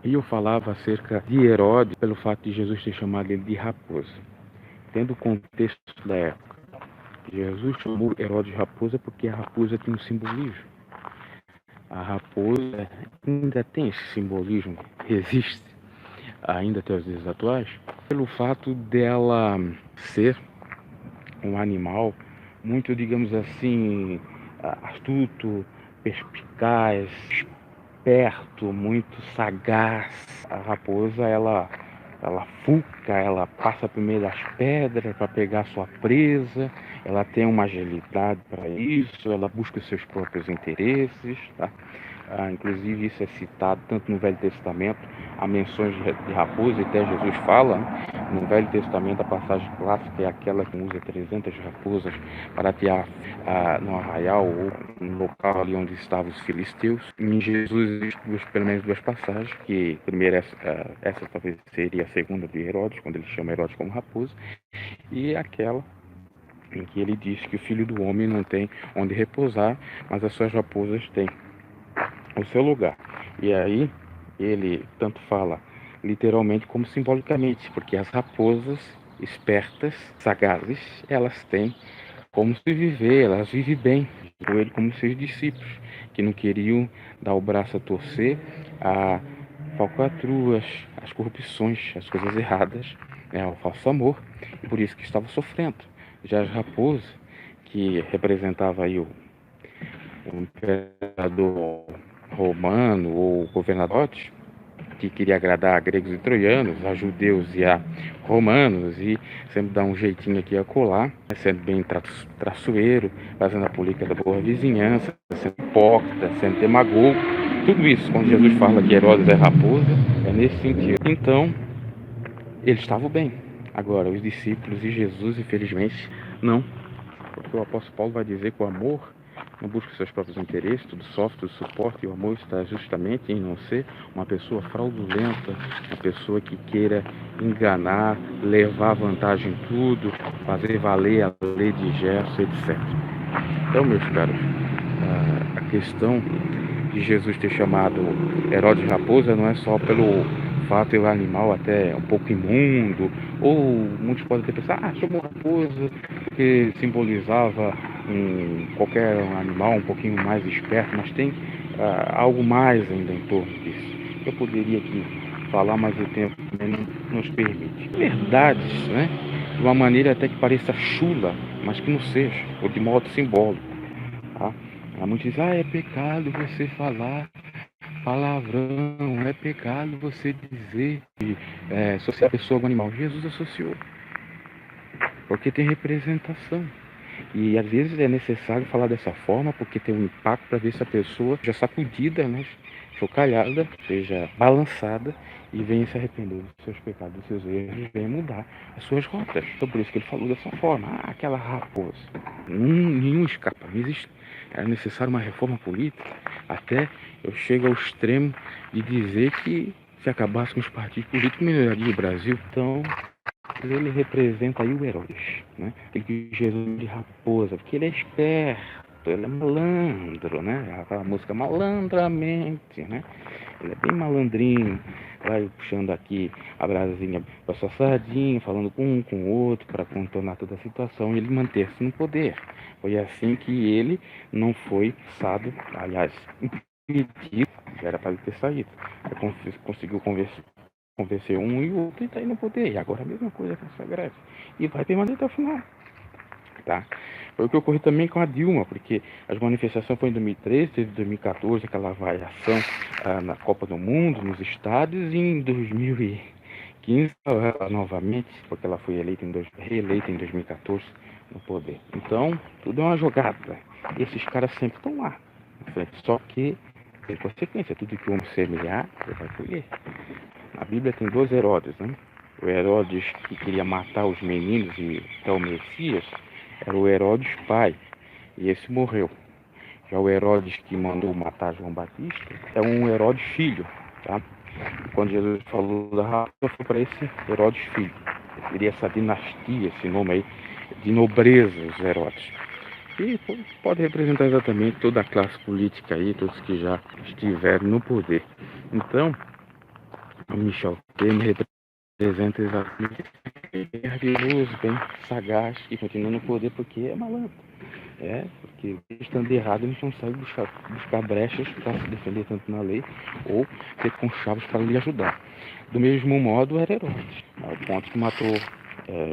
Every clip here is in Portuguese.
E eu falava acerca de Herodes pelo fato de Jesus ter chamado ele de raposa. Tendo o contexto da época, Jesus chamou Herodes de raposa porque a raposa tem um simbolismo. A raposa ainda tem esse simbolismo, resiste ainda até os dias atuais, pelo fato dela ser um animal muito, digamos assim, astuto, perspicaz, esperto, muito sagaz. A raposa, ela fuca, ela passa por meio das pedras para pegar sua presa, ela tem uma agilidade para isso, ela busca seus próprios interesses, tá? Inclusive isso é citado tanto no Velho Testamento, há menções de raposa, e até Jesus fala, né? No Velho Testamento a passagem clássica é aquela que usa 300 raposas para atear no arraial ou no local ali onde estavam os filisteus. Em Jesus existe pelo menos duas passagens, que primeiro essa talvez seria a segunda de Herodes, quando ele chama Herodes como raposa, e aquela em que ele diz que o filho do homem não tem onde repousar, mas as suas raposas têm o seu lugar. E aí ele tanto fala literalmente como simbolicamente, porque as raposas espertas, sagazes, elas têm como se viver, elas vivem bem, com ele como seus discípulos, que não queriam dar o braço a torcer a falcatruas, as corrupções, as coisas erradas, o falso amor, e por isso que estavam sofrendo. Já as raposas, que representava aí o imperador romano ou governador, que queria agradar a gregos e troianos, a judeus e a romanos, e sempre dar um jeitinho aqui a colar, sendo bem traçoeiro, fazendo a política da boa vizinhança, sendo hipócrita, sendo demagogo, tudo isso, quando Jesus fala que Herodes é raposa, é nesse sentido. Então, eles estavam bem. Agora, os discípulos e Jesus, infelizmente, não, porque o apóstolo Paulo vai dizer que o amor não busca seus próprios interesses, tudo sofre, tudo suporta, e o amor está justamente em não ser uma pessoa fraudulenta, uma pessoa que queira enganar, levar vantagem em tudo, fazer valer a lei de Gerson, etc. Então, meus caros, a questão de Jesus ter chamado Herodes de raposa não é só pelo fato de o animal até um pouco imundo, ou muitos podem ter pensado, chamou raposa porque simbolizava qualquer animal um pouquinho mais esperto, mas tem algo mais ainda em torno disso. Eu poderia aqui falar, mas o tempo também não nos permite. Verdades, né? De uma maneira até que pareça chula, mas que não seja, ou de modo simbólico. Tá? Muitos dizem, é pecado você falar palavrão, é pecado você dizer que associar a pessoa com animal. Jesus associou, porque tem representação. E às vezes é necessário falar dessa forma, porque tem um impacto para ver se a pessoa já sacudida, né, chocalhada, seja balançada e venha se arrepender dos seus pecados, dos seus erros, venha mudar as suas rotas. Então por isso que ele falou dessa forma, aquela raposa. Nenhum escapa, não existe. Era necessário uma reforma política, até eu chego ao extremo de dizer que se acabasse com os partidos políticos, melhoraria o Brasil. Então, ele representa aí o Herodes, né? Ele que Jesus de raposa, porque ele é esperto, ele é malandro, né? Aquela música malandramente, né? Ele é bem malandrinho, vai puxando aqui a brasinha para sua sardinha, falando com o outro para contornar toda a situação e ele manter-se no poder. Foi assim que ele não foi caçado, aliás, impedido, já era para ele ter saído. Ele conseguiu convencer um e o outro e está aí no poder. E agora a mesma coisa com essa greve. E vai permanecer até o final. Tá? Foi o que ocorreu também com a Dilma, porque as manifestações foram em 2013, teve 2014 aquela variação na Copa do Mundo, nos estádios, e em 2015 ela novamente, porque ela foi reeleita em 2014 no poder. Então, tudo é uma jogada. Esses caras sempre estão lá. Só que tem consequência, tudo que o homem semear, ele vai colher. A Bíblia tem dois Herodes, né? O Herodes que queria matar os meninos e até o Messias era o Herodes pai, e esse morreu. Já o Herodes que mandou matar João Batista é um Herodes filho, tá? E quando Jesus falou da raça, foi para esse Herodes filho. Ele queria essa dinastia, esse nome aí, de nobreza, os Herodes. E pode representar exatamente toda a classe política aí, todos que já estiveram no poder. Então, O Michel Temer representa exatamente bem habilidoso, bem sagaz, que continua no poder porque é malandro. Porque estando errado, eles conseguem buscar brechas para se defender tanto na lei ou ter conchavos para lhe ajudar. Do mesmo modo, era Herodes, ao ponto que matou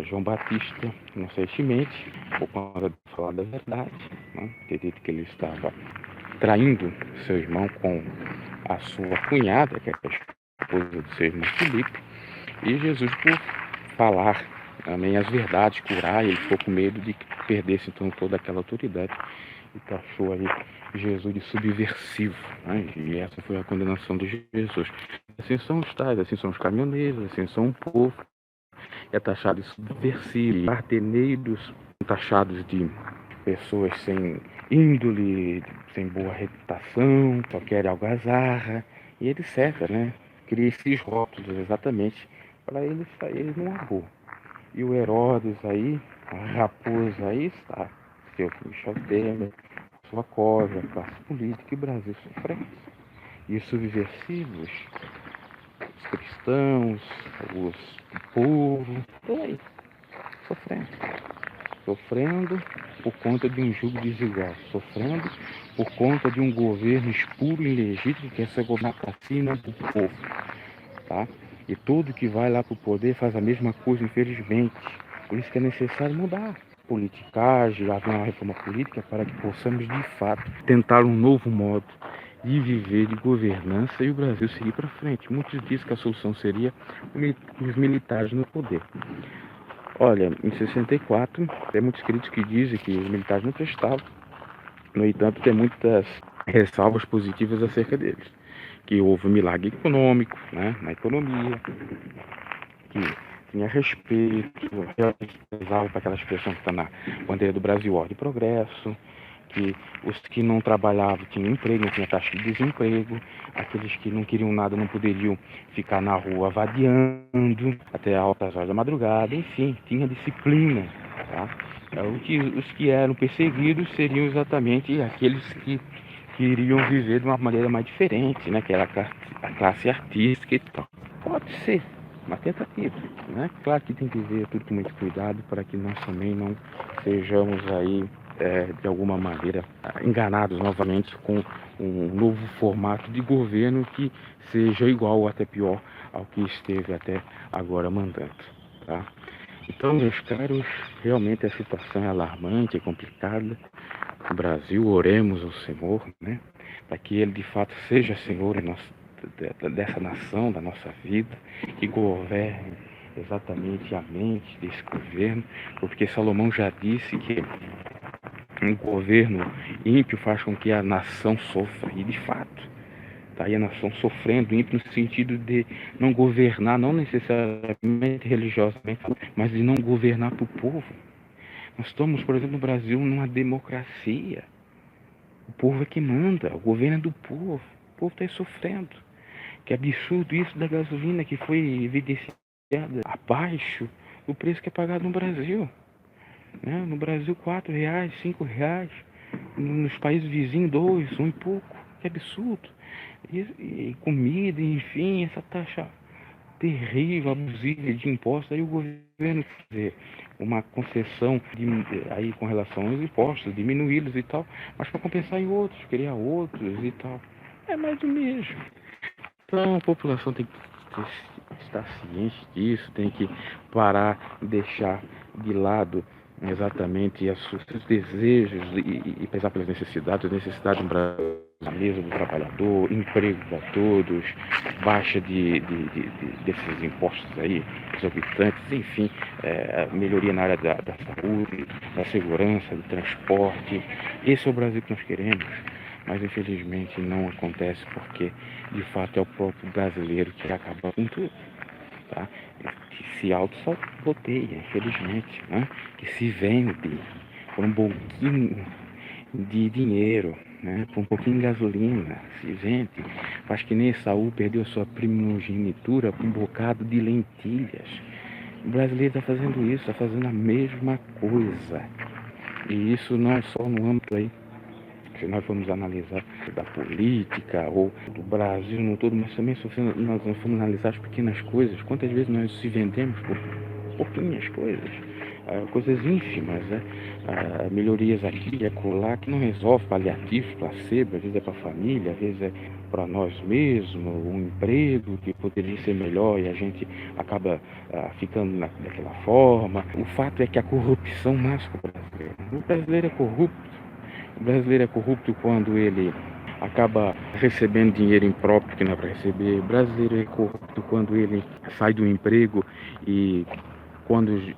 João Batista inocentemente, por conta de falar da verdade, né? Ter dito que ele estava traindo seu irmão com a sua cunhada, que é a esposa do seu irmão Filipe, e Jesus, por falar também as verdades, curar, ele ficou com medo de que perdesse então toda aquela autoridade e taxou aí Jesus de subversivo, né? E essa foi a condenação de Jesus. Assim são os tais, assim são os caminhoneiros, assim são o povo, é taxado de subversivo, parteneiros, taxados de pessoas sem índole, sem boa reputação, só querem algazarra, e etc, né? Cria esses rótulos exatamente para eles saírem no amor. E o Herodes aí, a raposa aí está, seu Michel Temer, sua cova, a classe política e o Brasil sofrendo. E os subversivos, os cristãos, o povo, estão aí, sofrendo. Sofrendo por conta de um jugo desigual, sofrendo por conta de um governo espuro e ilegítimo que quer ser governado para si e não para o povo, tá? E todo que vai lá para o poder faz a mesma coisa, infelizmente. Por isso que é necessário mudar a politicagem, haver uma reforma política para que possamos, de fato, tentar um novo modo de viver, de governança e o Brasil seguir para frente. Muitos dizem que a solução seria os militares no poder. Olha, em 64, tem muitos críticos que dizem que os militares não prestavam. No entanto, tem muitas ressalvas positivas acerca deles. Que houve um milagre econômico, né, na economia, que tinha respeito, realmente pesava para aquela expressão que está na bandeira do Brasil, ordem e progresso, que os que não trabalhavam tinham emprego, não tinha taxa de desemprego, aqueles que não queriam nada não poderiam ficar na rua vadiando até altas horas da madrugada, enfim, tinha disciplina, tá? Os que eram perseguidos seriam exatamente aqueles que queriam viver de uma maneira mais diferente, né? Que era a classe artística e tal. Pode ser uma tentativa, né? Claro que tem que ver tudo com muito cuidado para que nós também não sejamos aí de alguma maneira enganados novamente com um novo formato de governo que seja igual ou até pior ao que esteve até agora mandando, tá? Então, meus caros, realmente a situação é alarmante, é complicada. No Brasil, oremos ao Senhor, né? Para que Ele de fato seja Senhor dessa nação, da nossa vida, que governe exatamente a mente desse governo, porque Salomão já disse que um governo ímpio faz com que a nação sofra, e de fato, está aí a nação sofrendo, ímpio no sentido de não governar, não necessariamente religiosamente, mas de não governar para o povo. Nós estamos, por exemplo, no Brasil, numa democracia. O povo é que manda, o governo é do povo. O povo está aí sofrendo. Que absurdo isso da gasolina que foi evidenciada abaixo do preço que é pagado no Brasil. Né? No Brasil, R$ 4, R$ 5. Nos países vizinhos, 2, 1 e pouco. Que absurdo. E comida, enfim, essa taxa terrível, abusiva de impostos. Aí o governo quer dizer uma concessão aí com relação aos impostos, diminuí-los e tal, mas para compensar em outros, criar outros e tal. É mais do mesmo. Então a população tem que estar ciente disso, tem que parar, deixar de lado exatamente os seus desejos e pensar pelas necessidades, do Brasil, a mesa do trabalhador, emprego para todos, baixa desses impostos aí, exorbitantes, enfim, melhoria na área da saúde, da segurança, do transporte. Esse é o Brasil que nós queremos. Mas infelizmente não acontece porque de fato é o próprio brasileiro que acaba com tudo, tá? Que se auto-saboteia, infelizmente, né? Que se vende por um pouquinho de dinheiro, né? Por um pouquinho de gasolina, se vende. Acho que nem Saul perdeu a sua primogenitura por um bocado de lentilhas. O brasileiro está fazendo isso, está fazendo a mesma coisa. E isso não é só no âmbito aí Se nós formos analisar da política ou do Brasil no todo, mas também se nós formos analisar as pequenas coisas, quantas vezes nós se vendemos por pouquinhas coisas, coisas ínfimas, né? Melhorias aqui e acolá que não resolve, paliativos, placebo, às vezes é para a família, às vezes é para nós mesmos, um emprego que poderia ser melhor e a gente acaba ficando daquela forma. O fato é que a corrupção nasce com o brasileiro. O brasileiro é corrupto. O brasileiro é corrupto quando ele acaba recebendo dinheiro impróprio que não é para receber. O brasileiro é corrupto quando ele sai do emprego e quando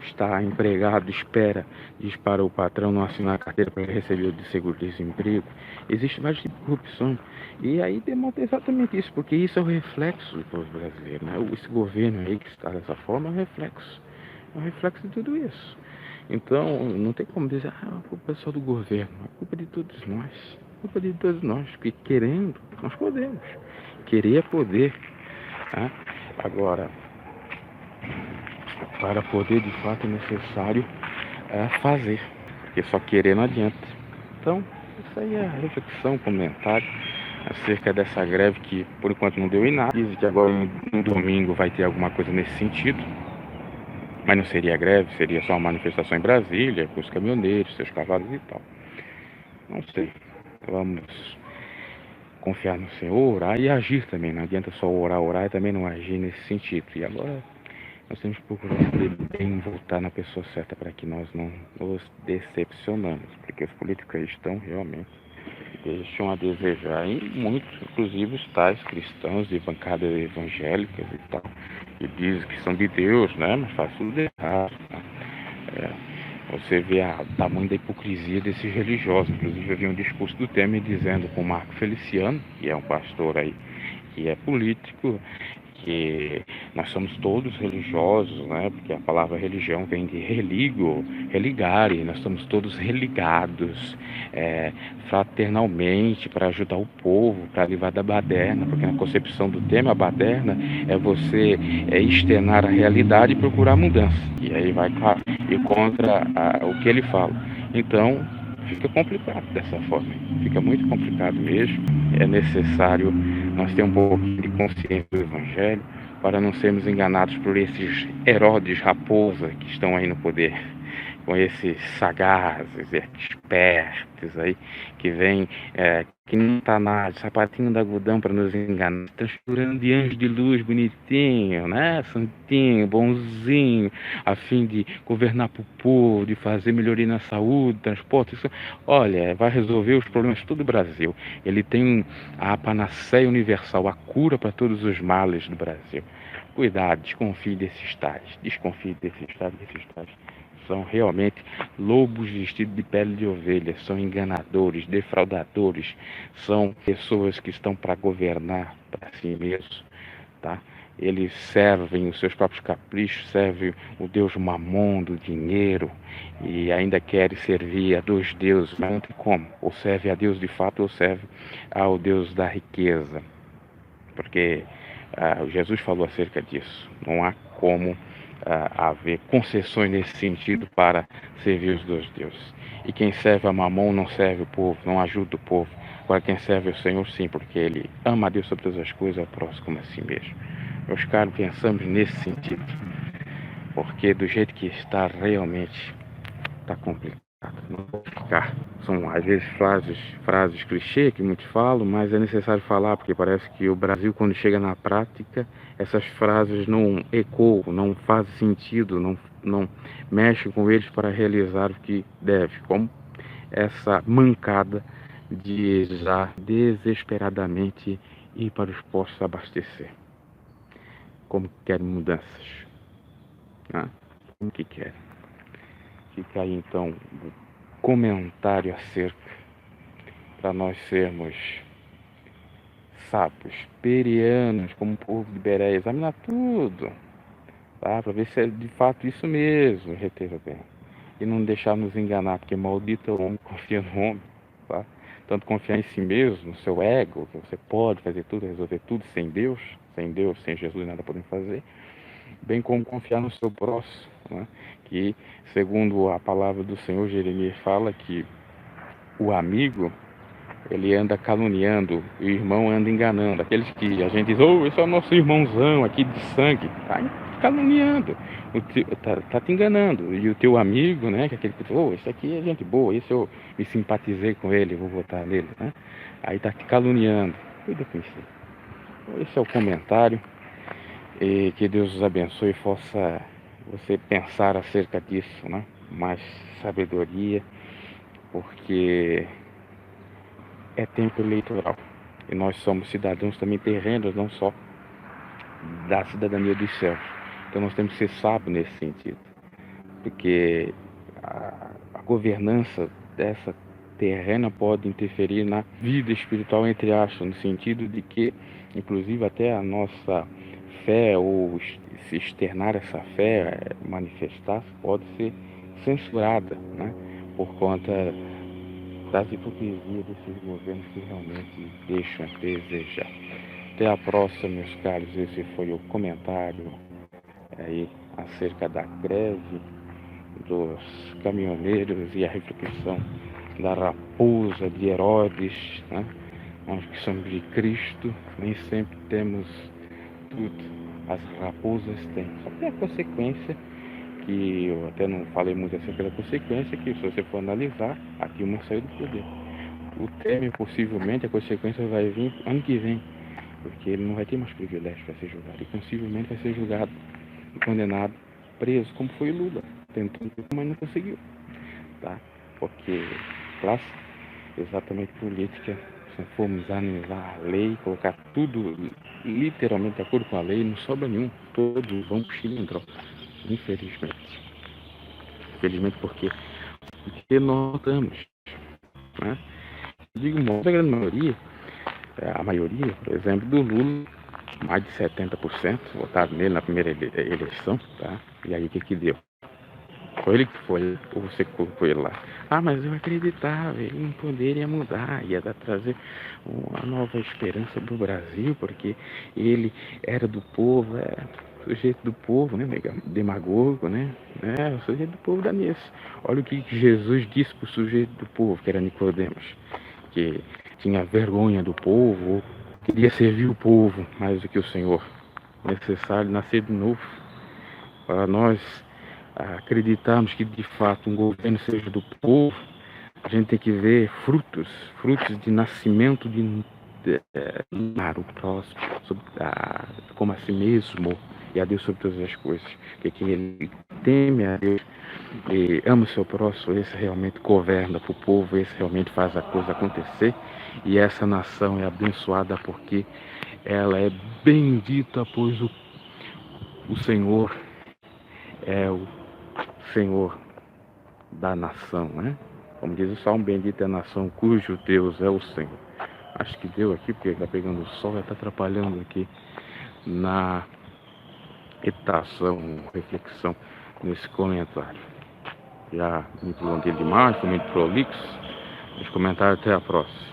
está empregado, espera, diz para o patrão não assinar a carteira para ele receber o de seguro-desemprego. Existe vários tipos de corrupção. E aí demonstra exatamente isso, porque isso é o reflexo do povo brasileiro, né? Esse governo aí que está dessa forma é um reflexo. É um reflexo de tudo isso. Então, não tem como dizer, a culpa é só do governo. A culpa é de todos nós. A culpa é de todos nós, porque querendo, nós podemos. Querer é poder. Tá? Agora, para poder, de fato, é necessário fazer, porque só querer não adianta. Então, isso aí é a reflexão, comentário acerca dessa greve que, por enquanto, não deu em nada. Dizem que agora, no domingo, vai ter alguma coisa nesse sentido, mas não seria greve, seria só uma manifestação em Brasília, com os caminhoneiros, seus cavalos e tal. Não sei. Vamos confiar no Senhor, orar e agir também. Não adianta só orar e também não agir nesse sentido. E agora nós temos que procurar bem voltar na pessoa certa para que nós não nos decepcionamos, porque os políticos estão realmente deixam a desejar, e muitos, inclusive os tais cristãos de bancadas evangélicas e tal, que dizem que são de Deus, né? Mas faz tudo errado. Né? Você vê o tamanho da hipocrisia desses religiosos. Inclusive eu vi um discurso do Temer dizendo com o Marco Feliciano, que é um pastor aí, que é político, que nós somos todos religiosos, né? Porque a palavra religião vem de religo, religare, nós somos todos religados fraternalmente para ajudar o povo, para livrar da baderna, porque na concepção do tema, a baderna é você externar a realidade e procurar mudança. E aí vai ir contra o que ele fala. Então, fica complicado dessa forma, fica muito complicado mesmo. É necessário nós ter um pouco de consciência do Evangelho para não sermos enganados por esses Herodes Raposa que estão aí no poder, com esses sagazes, espertos aí, que vêm, que não está nada, sapatinho da algodão para nos enganar, transfigurando de anjo de luz bonitinho, né, santinho, bonzinho, a fim de governar para o povo, de fazer melhoria na saúde, transporte, isso. Olha, vai resolver os problemas de todo o Brasil. Ele tem a panaceia universal, a cura para todos os males do Brasil. Cuidado, desconfie desses tais, são realmente lobos vestidos de pele de ovelha, são enganadores, defraudadores, são pessoas que estão para governar para si mesmos, tá? Eles servem os seus próprios caprichos, servem o Deus Mamon do dinheiro e ainda querem servir a dois deuses, mas não tem como, ou serve a Deus de fato ou serve ao Deus da riqueza, porque Jesus falou acerca disso, não há como haver concessões nesse sentido para servir os dois deuses. E quem serve a Mamon não serve o povo, não ajuda o povo. Agora quem serve o Senhor sim, porque ele ama a Deus sobre todas as coisas, ao próximo como a si mesmo. Meus caros, pensamos nesse sentido, porque do jeito que está realmente está complicado. Não vou ficar. São às vezes frases clichê que muitos falam, mas é necessário falar, porque parece que o Brasil, quando chega na prática, essas frases não ecoam, não fazem sentido, não mexem com eles para realizar o que deve, como essa mancada de já desesperadamente ir para os postos abastecer. Como que querem mudanças? Né? Como que querem? Fica aí então o comentário acerca, para nós sermos sábios, perianos, como o povo de Beré, examinar tudo, tá? Para ver se é de fato isso mesmo, reter bem. E não deixar nos enganar, porque maldito é o homem que confia no homem, tá? Tanto confiar em si mesmo, no seu ego, que você pode fazer tudo, resolver tudo sem Deus, sem Jesus nada podemos fazer, bem como confiar no seu próximo, né? Que, segundo a palavra do Senhor, Jeremias fala que o amigo, ele anda caluniando, o irmão anda enganando. Aqueles que a gente diz, esse é o nosso irmãozão aqui de sangue, tá caluniando, tá te enganando. E o teu amigo, né, que é aquele que diz, esse aqui é gente boa, esse eu me simpatizei com ele, vou votar nele, né? Aí tá te caluniando. Cuida com isso. Esse é o comentário. E que Deus os abençoe e faça você pensar acerca disso, né? Mais sabedoria, porque é tempo eleitoral. E nós somos cidadãos também terrenos, não só da cidadania dos céus. Então nós temos que ser sábios nesse sentido. Porque a governança dessa terrena pode interferir na vida espiritual, entre aspas, no sentido de que, inclusive, até a nossa fé, ou se externar essa fé, manifestar, pode ser censurada, né? Por conta das hipocrisias desses governos que realmente deixam a desejar. Até a próxima, meus caros. Esse foi o comentário aí acerca da greve dos caminhoneiros e a reflexão da raposa de Herodes, né? Nós que somos de Cristo, nem sempre temos tudo. As raposas têm. Só tem a consequência, que eu até não falei muito acerca da consequência, que se você for analisar, a Dilma saiu do poder. O Temer, possivelmente, a consequência vai vir ano que vem, porque ele não vai ter mais privilégio para ser julgado. E possivelmente vai ser julgado e condenado, preso, como foi o Lula. Tentou, mas não conseguiu. Tá? Porque classe, exatamente política, se formos analisar a lei, colocar tudo literalmente de acordo com a lei, não sobra nenhum. Todos vão pro cilindro, infelizmente. Infelizmente porque nós estamos, né? Digo, a grande maioria, a maioria, por exemplo, do Lula, mais de 70% votaram nele na primeira eleição, tá? E aí o que deu? Foi ele que foi, ou você colocou ele lá? Mas eu acreditava, ele não poderia mudar, ia trazer uma nova esperança para o Brasil, porque ele era do povo, sujeito do povo, né? Demagogo, né? O sujeito do povo dá nisso. Olha o que Jesus disse para o sujeito do povo, que era Nicodemos, que tinha vergonha do povo, queria servir o povo mais do que o Senhor. Necessário nascer de novo para nós acreditarmos que de fato um governo seja do povo. A gente tem que ver frutos de nascimento de amar o próximo como a si mesmo, e a Deus sobre todas as coisas. Que quem ele teme a Deus e ama o seu próximo, esse realmente governa para o povo, esse realmente faz a coisa acontecer. E essa nação é abençoada porque ela é bendita, pois o Senhor é o Senhor da nação, né? Como diz o Salmo, bendita é a nação cujo Deus é o Senhor. Acho que deu aqui, porque está pegando o sol, já está atrapalhando aqui na meditação, reflexão nesse comentário. Já me prolonguei demais, foi muito prolixo. Os comentários, até a próxima.